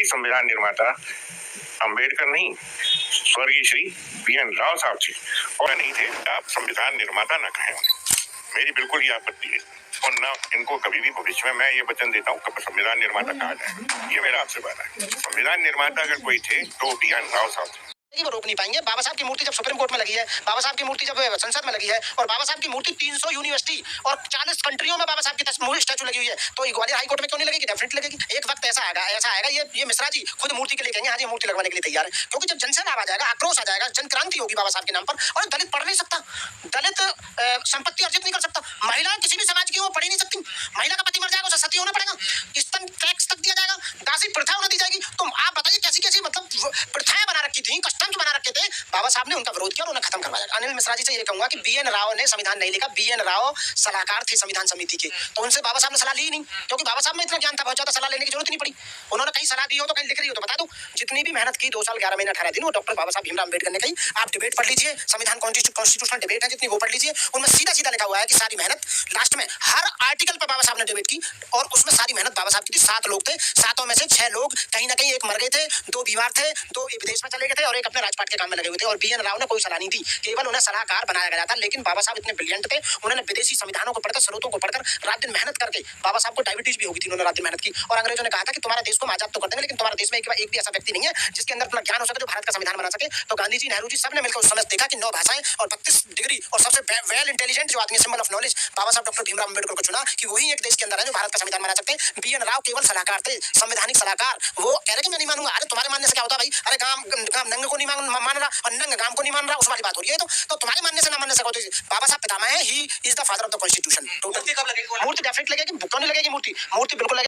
संविधान निर्माता अंबेडकर नहीं, स्वर्गीय श्री BN राव साहब जी और नहीं थे। आप संविधान निर्माता न कहें उन्हें, मेरी बिल्कुल ये आपत्ति है। और न इनको कभी भी भविष्य में मैं ये वचन देता हूँ कि संविधान निर्माता कहा जाए, ये मेरा आपसे वादा है। संविधान निर्माता अगर कोई थे तो BN राव साहब थे। वो रोक नहीं पाएंगे। बाबा साहब की मूर्ति जब सुप्रीम कोर्ट में लगी है, बाबा साहब की मूर्ति जब संसद में लगी है, और बाबा साहब की मूर्ति 300 यूनिवर्सिटी और 40 कंट्रियों में बाबा साहब की स्टैचू लगी हुई है, तो ग्वालियर हाई कोर्ट में क्यों नहीं लगेगी? डेफिनेटली लगेगी। एक वक्त ऐसा आएगा ये मिश्रा जी खुद मूर्ति के लिए कहेंगे हाँ जी मूर्ति लगवाने के लिए तैयार है, क्योंकि जब जनसैलाब आ जाएगा, आक्रोश आ जाएगा, जन क्रांति होगी बाबा साहब के नाम पर। और दलित पढ़ नहीं सकता, दलित संपत्ति अर्जित नहीं कर सकता, महिलाएं किसी भी समाज की वो पढ़ ही नहीं सकती। महिला का पति मर जाएगा उसे सती होना पड़ेगा, स्तन टैक्स तक दिया जाएगा, दासी प्रथा होने दी जाएगी। तो आप बताइए कैसी कैसी मतलब प्रथाएं बना रखी थी, कस्टम्स बना रखे थे। बाबा साहब ने उनका विरोध किया और उन्हें खत्म करवाया। अनिल मिश्रा जी से ये कहूंगा कि BN राव ने संविधान नहीं लिखा, BN राव सलाहकार थे संविधान समिति के, तो उनसे बाबा साहब ने सलाह ली नहीं, क्योंकि बाबा साहब में इतना ज्ञान था, बहुत ज्यादा सलाह लेने की जरूरत नहीं पड़ी। उन्होंने कहीं सलाह दी हो तो कहीं लिख रही हो तो बता दो। जितनी भी मेहनत की 2 साल 11 महीने 18 दिन वो डॉक्टर बाबा साहब भीमराव अम्बेडकर ने कही। आप डिबेट पढ़ लीजिए, संविधान कॉन्स्टिट्यूशनल डिबेट है जितनी, वो पढ़ लीजिए। उनमें सीधा सीधा लिखा हुआ है कि सारी मेहनत लास्ट में हर आर्टिकल पर बाबा साहब ने डिबेट की, और उसमें सारी मेहनत बाबा साहब की थी। 7 लोग थे, 7 में से 6 लोग कहीं ना कहीं, एक मर गए थे, 2 बीमार थे, 2 विदेश में चले गए थे, और एक अपने राजपाट के काम में लगे हुए थे। और BN राव ने कोई सलाह नहीं थी, केवल उन्हें सलाहकार बनाया गया था। लेकिन बाबा साहब इतने ब्रिलियंट थे, उन्होंने विदेशी संविधानों को पढ़कर, स्रोतों को पढ़कर, रात दिन मेहनत करके, बाबा साहब को डायबिटीज भी होगी थी, उन्होंने रात दिन मेहनत की, और अंग्रेजों ने कहा था कि तुम्हारे देश को हम आजाद तो कर देंगे, लेकिन तुम्हारे देश में एक भी ऐसा व्यक्ति नहीं है जिसके अंदर इतना ज्ञान हो सके जो भारत का संविधान बना सके। तो गांधी जी, नेहरू जी, सबने मिलकर उस समय देखा कि 9 भाषाएं और 32 डिग्री और सबसे वेल इंटेलिजेंट जो आदमी, सिंबल ऑफ नॉलेज, बाबा साहब डॉक्टर भीमराव अम्बेडकर को चुना कि वही एक देश के अंदर है जो भारत का संविधान बना सकते हैं। BN राव केवल सलाहकार थे, संवैधानिक सलाहकार। वो कह रहे कि मैं नहीं मानूंगा। अरे तुम्हारे मानने से क्या होता भाई? अरे गांव नंग को नहीं मान रहा और नंग गांव को नहीं मान रहा, उस वाली बात हो रही है। तो तुम्हारे मानने से ना मानने से होती है। बाबा साहब पितामह है, he is the father of the constitution. मूर्ति कब लगेगी? मूर्ति डेफिनेटली लगेगी, क्यों नहीं लगेगी? मूर्ति बिल्कुल लगेगी।